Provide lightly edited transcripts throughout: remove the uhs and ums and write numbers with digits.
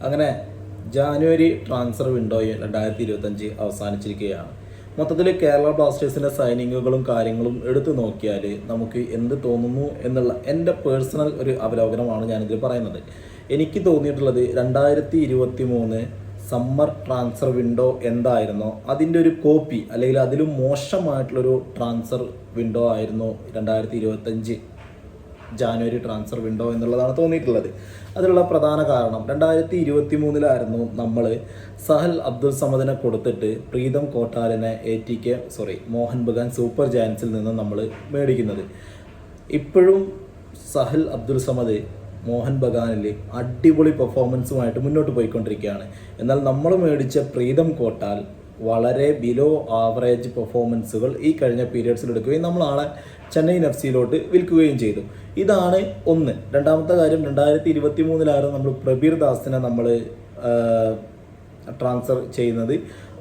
അങ്ങനെ ജാനുവരി ട്രാൻസ്ഫർ വിൻഡോയിൽ 2025 അവസാനിച്ചിരിക്കുകയാണ്. മൊത്തത്തിൽ കേരള ബ്ലാസ്റ്റേഴ്സിൻ്റെ സൈനിങ്ങുകളും കാര്യങ്ങളും എടുത്തു നോക്കിയാൽ നമുക്ക് എന്ത് തോന്നുന്നു എന്നുള്ള എൻ്റെ പേഴ്സണൽ ഒരു അവലോകനമാണ് ഞാനിതിൽ പറയുന്നത്. എനിക്ക് തോന്നിയിട്ടുള്ളത് 2023 സമ്മർ ട്രാൻസ്ഫർ വിൻഡോ എന്തായിരുന്നോ അതിൻ്റെ ഒരു കോപ്പി, അല്ലെങ്കിൽ അതിലും മോശമായിട്ടുള്ളൊരു ട്രാൻസ്ഫർ വിൻഡോ ആയിരുന്നു 2025 ജാനുവരി ട്രാൻസ്ഫർ വിൻഡോ എന്നുള്ളതാണ് തോന്നിയിട്ടുള്ളത്. അതിനുള്ള പ്രധാന കാരണം 2023 നമ്മൾ സഹൽ അബ്ദുൾ സമദിനെ കൊടുത്തിട്ട് പ്രീതം കോട്ടാലിനെ മോഹൻ ബഗാൻ സൂപ്പർ ജയൻസിൽ നിന്ന് നമ്മൾ മേടിക്കുന്നത്. ഇപ്പോഴും സഹൽ അബ്ദുൾ സമദ് മോഹൻ ബഗാനിൽ അടിപൊളി പെർഫോമൻസുമായിട്ട് മുന്നോട്ട് പോയിക്കൊണ്ടിരിക്കുകയാണ്. എന്നാൽ നമ്മൾ മേടിച്ച പ്രീതം കോട്ടാൽ വളരെ ബിലോ ആവറേജ് പെർഫോമൻസുകൾ ഈ കഴിഞ്ഞ പീരിയഡ്സിൽ എടുക്കുകയും നമ്മൾ ആളെ ചെന്നൈയിൻ FC വിൽക്കുകയും ചെയ്തു. ഇതാണ് ഒന്ന്. രണ്ടാമത്തെ കാര്യം, 2023 നമ്മൾ പ്രബീർ ദാസിനെ നമ്മൾ ട്രാൻസ്ഫർ ചെയ്യുന്നത്.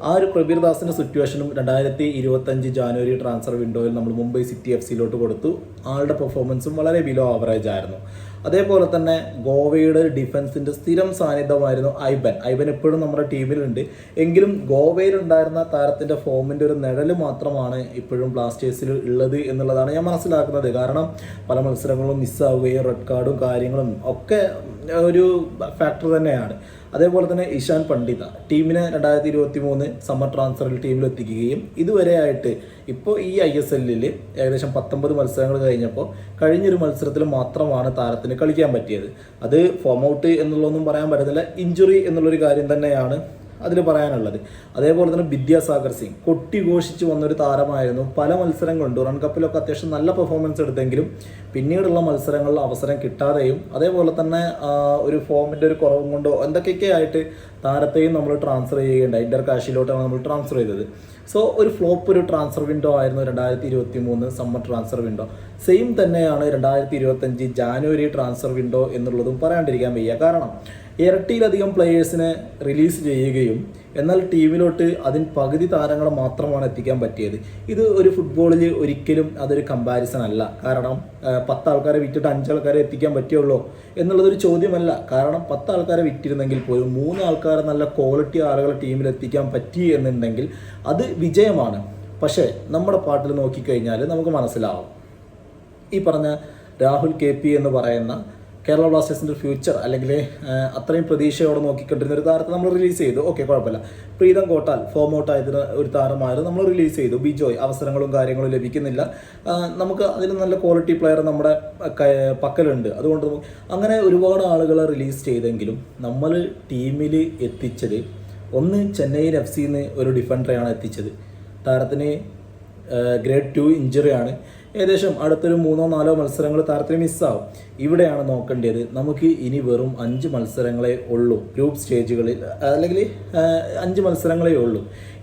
ആ ഒരു പ്രബീർ ദാസിൻ്റെ സിറ്റുവേഷനും 2025 ജാനുവരി ട്രാൻസ്ഫർ വിൻഡോയിൽ നമ്മൾ മുംബൈ സിറ്റി FC കൊടുത്തു. ആളുടെ പെർഫോമൻസും വളരെ ബിലോ ആവറേജ് ആയിരുന്നു. അതേപോലെ തന്നെ ഗോവയുടെ ഡിഫൻസിൻ്റെ സ്ഥിരം സാന്നിധ്യമായിരുന്നു ഐബൻ എപ്പോഴും നമ്മുടെ ടീമിലുണ്ട്. എങ്കിലും ഗോവയിലുണ്ടായിരുന്ന താരത്തിൻ്റെ ഫോമിൻ്റെ ഒരു നിഴൽ മാത്രമാണ് ഇപ്പോഴും ബ്ലാസ്റ്റേഴ്സിൽ ഉള്ളത് എന്നുള്ളതാണ് ഞാൻ മനസ്സിലാക്കുന്നത്. കാരണം പല മത്സരങ്ങളും മിസ്സാവുകയും റെഡ് കാർഡും കാര്യങ്ങളും ഒക്കെ ഒരു ഫാക്ടർ തന്നെയാണ്. അതേപോലെ തന്നെ ഇഷാൻ പണ്ഡിത ടീമിനെ 2023 സമ്മർ ട്രാൻസ്ഫറിൽ ടീമിലെത്തിക്കുകയും ഇതുവരെയായിട്ട് ഇപ്പോൾ ഈ ISL ഏകദേശം 19 മത്സരങ്ങൾ കഴിഞ്ഞപ്പോൾ കഴിഞ്ഞൊരു മത്സരത്തിൽ മാത്രമാണ് താരത്തിന് കളിക്കാൻ പറ്റിയത്. അത് ഫോം ഔട്ട് എന്നുള്ളതൊന്നും പറയാൻ പറ്റത്തില്ല, ഇഞ്ചുറി എന്നുള്ളൊരു കാര്യം തന്നെയാണ് അതിൽ പറയാനുള്ളത്. അതേപോലെ തന്നെ വിദ്യാസാഗർ സിംഗ് കൊട്ടിഘോഷിച്ച് വന്നൊരു താരമായിരുന്നു. പല മത്സരങ്ങളുണ്ട്, റൺ കപ്പിലൊക്കെ അത്യാവശ്യം നല്ല പെർഫോമൻസ് എടുത്തെങ്കിലും പിന്നീടുള്ള മത്സരങ്ങളിൽ അവസരം കിട്ടാതെയും അതേപോലെ തന്നെ ഒരു ഫോമിൻ്റെ ഒരു കുറവും കൊണ്ടോ എന്തൊക്കെയൊക്കെ ആയിട്ട് താരത്തെയും നമ്മൾ ട്രാൻസ്ഫർ ചെയ്യുകയുണ്ടായി. ഇന്റർ കാഷിലോട്ടാണ് നമ്മൾ ട്രാൻസ്ഫർ ചെയ്തത്. സോ ഒരു ഫ്ലോപ്പ് ഒരു ട്രാൻസ്ഫർ വിൻഡോ ആയിരുന്നു 2023 സമ്മർ ട്രാൻസ്ഫർ വിൻഡോ. സെയിം തന്നെയാണ് 2025 ജാനുവരി ട്രാൻസ്ഫർ വിൻഡോ എന്നുള്ളതും പറയാണ്ടിരിക്കാൻ വയ്യ. കാരണം ഇരട്ടിയിലധികം പ്ലെയേഴ്സിനെ റിലീസ് ചെയ്യുകയും എന്നാൽ ടീമിലോട്ട് അതിന് പകുതി താരങ്ങളെ മാത്രമാണ് എത്തിക്കാൻ പറ്റിയത്. ഇത് ഒരു ഫുട്ബോളിൽ ഒരിക്കലും അതൊരു കമ്പാരിസൺ അല്ല. കാരണം 10 ആൾക്കാരെ വിറ്റിട്ട് 5 ആൾക്കാരെ എത്തിക്കാൻ പറ്റുള്ളൂ എന്നുള്ളതൊരു ചോദ്യമല്ല. കാരണം 10 ആൾക്കാരെ വിറ്റിരുന്നെങ്കിൽ പോലും 3 ആൾക്കാരെ നല്ല ക്വാളിറ്റി ആളുകളെ ടീമിൽ എത്തിക്കാൻ പറ്റി എന്നുണ്ടെങ്കിൽ അത് വിജയമാണ്. പക്ഷേ നമ്മുടെ പാട്ടിൽ നോക്കിക്കഴിഞ്ഞാൽ നമുക്ക് മനസ്സിലാവും, ഈ പറഞ്ഞ രാഹുൽ KP എന്ന് പറയുന്ന കേരള ബ്ലാസ്റ്റേഴ്സിൻ്റെ ഫ്യൂച്ചർ അല്ലെങ്കിൽ അത്രയും പ്രതീക്ഷയോടെ നോക്കിക്കൊണ്ടിരുന്ന ഒരു താരത്തെ നമ്മൾ റിലീസ് ചെയ്തു. ഓക്കെ, കുഴപ്പമില്ല. പ്രീതം കോട്ടാൽ ഫോം ഔട്ട് ആയതിന് ഒരു താരമായിരുന്നു, നമ്മൾ റിലീസ് ചെയ്തു. ബിജോയ് അവസരങ്ങളും കാര്യങ്ങളും ലഭിക്കുന്നില്ല. നമുക്ക് അതിൽ നല്ല ക്വാളിറ്റി പ്ലെയർ നമ്മുടെ പക്കലുണ്ട്. അതുകൊണ്ട് അങ്ങനെ ഒരുപാട് ആളുകളെ റിലീസ് ചെയ്തെങ്കിലും നമ്മൾ ടീമിൽ എത്തിച്ചത് ഒന്ന് ചെന്നൈയിൻ FC ഒരു ഡിഫൻഡറെയാണ് എത്തിച്ചത്. താരത്തിന് ഗ്രേഡ് 2 ഇഞ്ചുറിയാണ്. ഏകദേശം അടുത്തൊരു 3-4 മത്സരങ്ങൾ താരത്തിന് മിസ്സാവും. ഇവിടെയാണ് നോക്കേണ്ടത്. നമുക്ക് ഇനി വെറും 5 മത്സരങ്ങളെ ഉള്ളൂ ഗ്രൂപ്പ് സ്റ്റേജുകളിൽ, അല്ലെങ്കിൽ 5 മത്സരങ്ങളേ ഉള്ളൂ.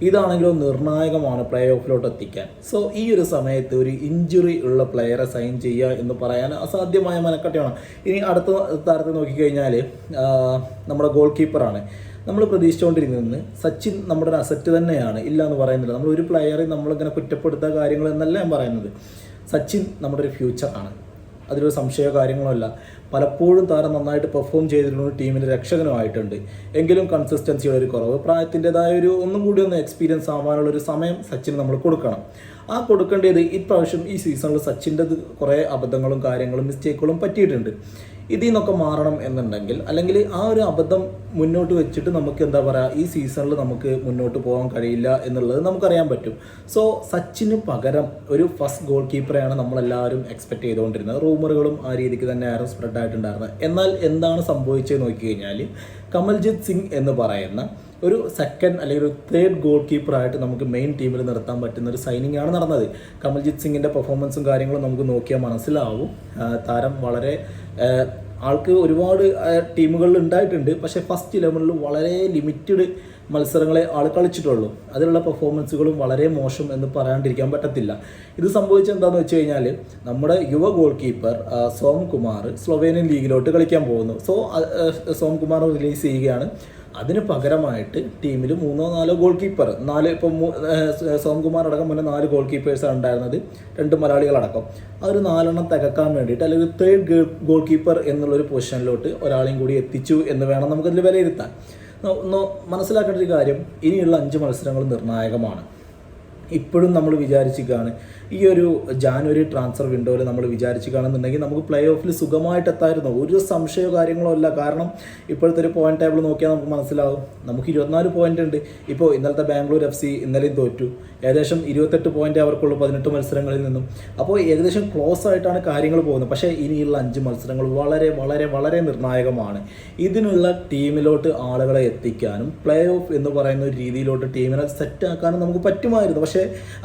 ഇതാണെങ്കിലോ നിർണായകമാണ് പ്ലേ ഓഫിലോട്ട് എത്തിക്കാൻ. സോ ഈ ഒരു സമയത്ത് ഒരു ഇഞ്ചുറി ഉള്ള പ്ലെയറെ സൈൻ ചെയ്യുക എന്ന് പറയാൻ അസാധ്യമായ മനക്കട്ടയാണ്. ഇനി അടുത്ത താരത്തെ നോക്കിക്കഴിഞ്ഞാൽ നമ്മുടെ ഗോൾ കീപ്പറാണ്. നമ്മൾ പ്രതീക്ഷിച്ചുകൊണ്ടിരിക്കുന്നത് സച്ചിൻ നമ്മുടെ ഒരു അസറ്റ് തന്നെയാണ്, ഇല്ല എന്ന് പറയുന്നില്ല. നമ്മൾ ഒരു പ്ലെയറെ നമ്മളിങ്ങനെ കുറ്റപ്പെടുത്തുക കാര്യങ്ങൾ എന്നല്ല ഞാൻ പറയുന്നത്. സച്ചിൻ നമ്മുടെ ഒരു ഫ്യൂച്ചറാണ്, അതിലൊരു സംശയമോ കാര്യങ്ങളോ അല്ല. പലപ്പോഴും താരം നന്നായിട്ട് പെർഫോം ചെയ്തിട്ടുണ്ട്, ടീമിൻ്റെ രക്ഷകനുമായിട്ടുണ്ട്. എങ്കിലും കൺസിസ്റ്റൻസിയുടെ ഒരു കുറവ്, പ്രായത്തിൻ്റെതായ ഒരു ഒന്നും കൂടി ഒന്ന് എക്സ്പീരിയൻസ് ആവാനുള്ളൊരു സമയം സച്ചിന് നമ്മൾ കൊടുക്കണം. ആ കൊടുക്കേണ്ടത് ഇപ്രാവശ്യം ഈ സീസണിൽ സച്ചിൻ്റെ കുറേ അബദ്ധങ്ങളും കാര്യങ്ങളും മിസ്റ്റേക്കുകളും പറ്റിയിട്ടുണ്ട്. ഇതിൽ നിന്നൊക്കെ മാറണം എന്നുണ്ടെങ്കിൽ, അല്ലെങ്കിൽ ആ ഒരു അബദ്ധം മുന്നോട്ട് വെച്ചിട്ട് നമുക്ക് എന്താ പറയുക, ഈ സീസണിൽ നമുക്ക് മുന്നോട്ട് പോകാൻ കഴിയില്ല എന്നുള്ളത് നമുക്കറിയാൻ പറ്റും. സോ സച്ചിന് പകരം ഒരു ഫസ്റ്റ് ഗോൾ കീപ്പറെയാണ് നമ്മളെല്ലാവരും എക്സ്പെക്ട് ചെയ്തുകൊണ്ടിരുന്നത്. റൂമറുകളും ആ രീതിക്ക് തന്നെയായിരുന്നു സ്പ്രെഡ് ആയിട്ടുണ്ടായിരുന്നത്. എന്നാൽ എന്താണ് സംഭവിച്ചത് നോക്കിക്കഴിഞ്ഞാൽ, കമൽജിത്ത് സിംഗ് എന്ന് പറയുന്ന ഒരു സെക്കൻഡ് അല്ലെങ്കിൽ ഒരു തേർഡ് ഗോൾ കീപ്പറായിട്ട് നമുക്ക് മെയിൻ ടീമിൽ നിർത്താൻ പറ്റുന്ന ഒരു സൈനിങ് ആണ് നടന്നത്. കമൽജിത്ത് സിംഗിൻ്റെ പെർഫോമൻസും കാര്യങ്ങളും നമുക്ക് നോക്കിയാൽ മനസ്സിലാവും. താരം വളരെ ആൾക്ക് ഒരുപാട് ടീമുകളിൽ ഉണ്ടായിട്ടുണ്ട്. പക്ഷേ ഫസ്റ്റ് 11 വളരെ ലിമിറ്റഡ് മത്സരങ്ങളെ ആൾ കളിച്ചിട്ടുള്ളൂ. അതിലുള്ള പെർഫോമൻസുകളും വളരെ മോശം എന്ന് പറയാണ്ടിരിക്കാൻ പറ്റത്തില്ല. ഇത് സംഭവിച്ചത് എന്താണെന്ന് വെച്ച് കഴിഞ്ഞാൽ, നമ്മുടെ യുവ ഗോൾ കീപ്പർ സോം കുമാർ സ്ലൊവേനിയൻ ലീഗിലോട്ട് കളിക്കാൻ പോകുന്നു. സോ സോം കുമാർ റിലീസ് ചെയ്യുകയാണ്. അതിന് പകരമായിട്ട് ടീമിൽ 3-4 ഗോൾ കീപ്പർ, 4 ഇപ്പം സോംകുമാർ അടക്കം മുന്നേ 4 ഗോൾ കീപ്പേഴ്സാണ് ഉണ്ടായിരുന്നത്, 2 മലയാളികളടക്കം. ആ ഒരു 4 തികക്കാൻ വേണ്ടിയിട്ട് അല്ലെങ്കിൽ ഒരു തേർഡ് ഗോൾ കീപ്പർ എന്നുള്ളൊരു പൊസിഷനിലോട്ട് ഒരാളെയും കൂടി എത്തിച്ചു എന്ന് വേണം നമുക്കതിൽ വിലയിരുത്താൻ. മനസ്സിലാക്കേണ്ട ഒരു കാര്യം, ഇനിയുള്ള 5 മത്സരങ്ങൾ നിർണായകമാണ്. ഇപ്പോഴും നമ്മൾ വിചാരിച്ചിരിക്കുകയാണ് ഈ ഒരു ജാനുവരി ട്രാൻസ്ഫർ വിൻഡോയിൽ നമ്മൾ വിചാരിച്ചിരിക്കുകയാണെന്നുണ്ടെങ്കിൽ നമുക്ക് പ്ലേ ഓഫിൽ സുഖമായിട്ട് എത്തായിരുന്നു, ഒരു സംശയമോ കാര്യങ്ങളോ അല്ല. കാരണം ഇപ്പോഴത്തെ ഒരു പോയിന്റ് ടേബിൾ നോക്കിയാൽ നമുക്ക് മനസ്സിലാവും, നമുക്ക് 24 പോയിന്റ് ഉണ്ട്. ഇപ്പോൾ ഇന്നലത്തെ ബാംഗ്ലൂർ FC ഇന്നലെയും തോറ്റു, ഏകദേശം 28 പോയിന്റ് അവർക്കുള്ള 18 മത്സരങ്ങളിൽ നിന്നും. അപ്പോൾ ഏകദേശം ക്ലോസ് ആയിട്ടാണ് കാര്യങ്ങൾ പോകുന്നത്. പക്ഷേ ഇനിയുള്ള 5 മത്സരങ്ങൾ വളരെ വളരെ വളരെ നിർണായകമാണ്. ഇതിനുള്ള ടീമിലോട്ട് ആളുകളെ എത്തിക്കാനും പ്ലേ ഓഫ് എന്ന് പറയുന്ന ഒരു രീതിയിലോട്ട് ടീമിനെ സെറ്റാക്കാനും നമുക്ക് പറ്റുമായിരുന്നു. പക്ഷേ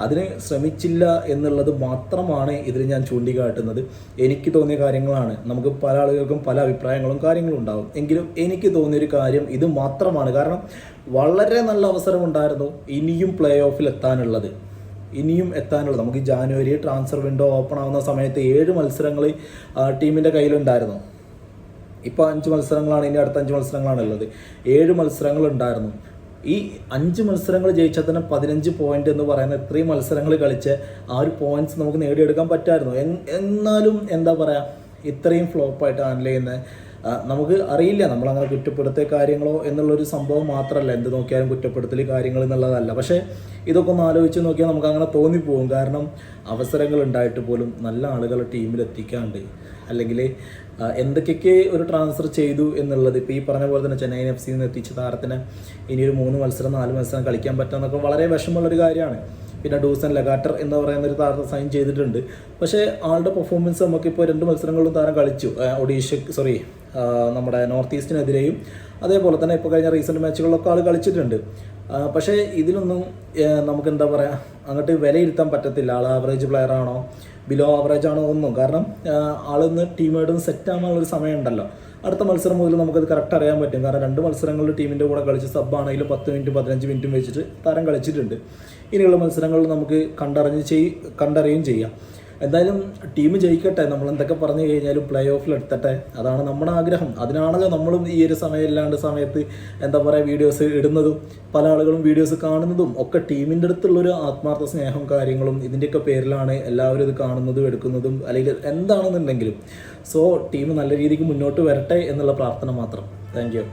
അതിന് ശ്രമിച്ചില്ല എന്നുള്ളത് മാത്രമാണ് ഇതിൽ ഞാൻ ചൂണ്ടിക്കാട്ടുന്നത്. എനിക്ക് തോന്നിയ കാര്യങ്ങളാണ്. നമുക്ക് പല ആളുകൾക്കും പല അഭിപ്രായങ്ങളും കാര്യങ്ങളും ഉണ്ടാകും. എങ്കിലും എനിക്ക് തോന്നിയൊരു കാര്യം ഇത് മാത്രമാണ്. കാരണം വളരെ നല്ല അവസരം ഉണ്ടായിരുന്നു ഇനിയും പ്ലേ ഓഫിൽ എത്താനുള്ളത്. നമുക്ക് ജാനുവരി ട്രാൻസ്ഫർ വിൻഡോ ഓപ്പൺ ആവുന്ന സമയത്ത് 7 മത്സരങ്ങൾ ടീമിൻ്റെ കയ്യിലുണ്ടായിരുന്നു. ഇപ്പോൾ 5 മത്സരങ്ങളാണ്, ഇനി അടുത്ത 5 മത്സരങ്ങളാണ് ഉള്ളത്. 7 മത്സരങ്ങളുണ്ടായിരുന്നു. ഈ 5 മത്സരങ്ങൾ ജയിച്ചാൽ തന്നെ 15 പോയിന്റ് എന്ന് പറയുന്ന ഇത്രയും മത്സരങ്ങൾ കളിച്ച് ആ ഒരു പോയിന്റ്സ് നമുക്ക് നേടിയെടുക്കാൻ പറ്റായിരുന്നു. എന്നാലും എന്താ പറയുക, ഇത്രയും ഫ്ലോപ്പായിട്ട് ഹാൻഡിൽ ചെയ്യുന്ന നമുക്ക് അറിയില്ല. നമ്മളങ്ങനെ കുറ്റപ്പെടുത്തിയ കാര്യങ്ങളോ എന്നുള്ളൊരു സംഭവം മാത്രമല്ല, എന്ത് നോക്കിയാലും കുറ്റപ്പെടുത്തൽ കാര്യങ്ങൾ എന്നുള്ളതല്ല. പക്ഷേ ഇതൊക്കെ ഒന്ന് ആലോചിച്ച് നോക്കിയാൽ നമുക്ക് അങ്ങനെ തോന്നിപ്പോകും. കാരണം അവസരങ്ങൾ ഉണ്ടായിട്ട് പോലും നല്ല ആളുകളെ ടീമിലെത്തിക്കാണ്ട്, അല്ലെങ്കിൽ എന്തൊക്കെ ഒരു ട്രാൻസ്ഫർ ചെയ്തു എന്നുള്ളത്. ഇപ്പോൾ ഈ പറഞ്ഞ പോലെ തന്നെ ചെന്നൈയിൻ FC നിന്ന് എത്തിച്ച താരത്തിന് ഇനിയൊരു 3 മത്സരം 4 മത്സരം കളിക്കാൻ പറ്റുമെന്നൊക്കെ വളരെ വിഷമമുള്ളൊരു കാര്യമാണ്. പിന്നെ ഡൂസൻ ലഗാറ്റർ എന്ന് പറയുന്ന ഒരു താരത്തെ സൈൻ ചെയ്തിട്ടുണ്ട്. പക്ഷേ ആളുടെ പെർഫോമൻസ് നമുക്കിപ്പോൾ 2 മത്സരങ്ങളിലും താരം കളിച്ചു. നമ്മുടെ നോർത്ത് ഈസ്റ്റിനെതിരെയും അതേപോലെ തന്നെ ഇപ്പോൾ കഴിഞ്ഞ റീസെൻറ്റ് മാച്ചുകളിലൊക്കെ ആൾ കളിച്ചിട്ടുണ്ട്. പക്ഷേ ഇതിലൊന്നും നമുക്ക് എന്താ പറയുക, അങ്ങോട്ട് വിലയിരുത്താൻ പറ്റത്തില്ല. ആൾ ആവറേജ് പ്ലെയർ ആണോ ബിലോ ആവറേജ് ആണോ ഒന്നും. കാരണം ആളൊന്ന് ടീമായിട്ടൊന്ന് സെറ്റ് ആകാനുള്ളൊരു സമയമുണ്ടല്ലോ. അടുത്ത മത്സരം മുതൽ നമുക്കത് കറക്റ്റ് അറിയാൻ പറ്റും. കാരണം 2 മത്സരങ്ങളിൽ ടീമിൻ്റെ കൂടെ കളിച്ച് സബ്ബാണെങ്കിലും 10 മിനിറ്റും 15 മിനിറ്റും വെച്ചിട്ട് താരം കളിച്ചിട്ടുണ്ട്. ഇനിയുള്ള മത്സരങ്ങളിൽ നമുക്ക് കണ്ടറിയുകയും ചെയ്യാം. എന്തായാലും ടീം ജയിക്കട്ടെ. നമ്മൾ എന്തൊക്കെ പറഞ്ഞു കഴിഞ്ഞാലും പ്ലേ ഓഫിൽ എത്തട്ടെ, അതാണ് നമ്മുടെ ആഗ്രഹം. അതിനാണല്ലോ നമ്മളും ഈ ഒരു സമയത്ത് എന്താ പറയുക വീഡിയോസ് ഇടുന്നതും പല ആളുകളും വീഡിയോസ് കാണുന്നതും ഒക്കെ. ടീമിൻ്റെ അടുത്തുള്ളൊരു ആത്മാർത്ഥ സ്നേഹം കാര്യങ്ങളും ഇതിൻ്റെയൊക്കെ പേരിലാണ് എല്ലാവരും ഇത് കാണുന്നതും എടുക്കുന്നതും, അല്ലെങ്കിൽ എന്താണെന്നുണ്ടെങ്കിലും. സോ ടീം നല്ല രീതിക്ക് മുന്നോട്ട് വരട്ടെ എന്നുള്ള പ്രാർത്ഥന മാത്രം. Thank you.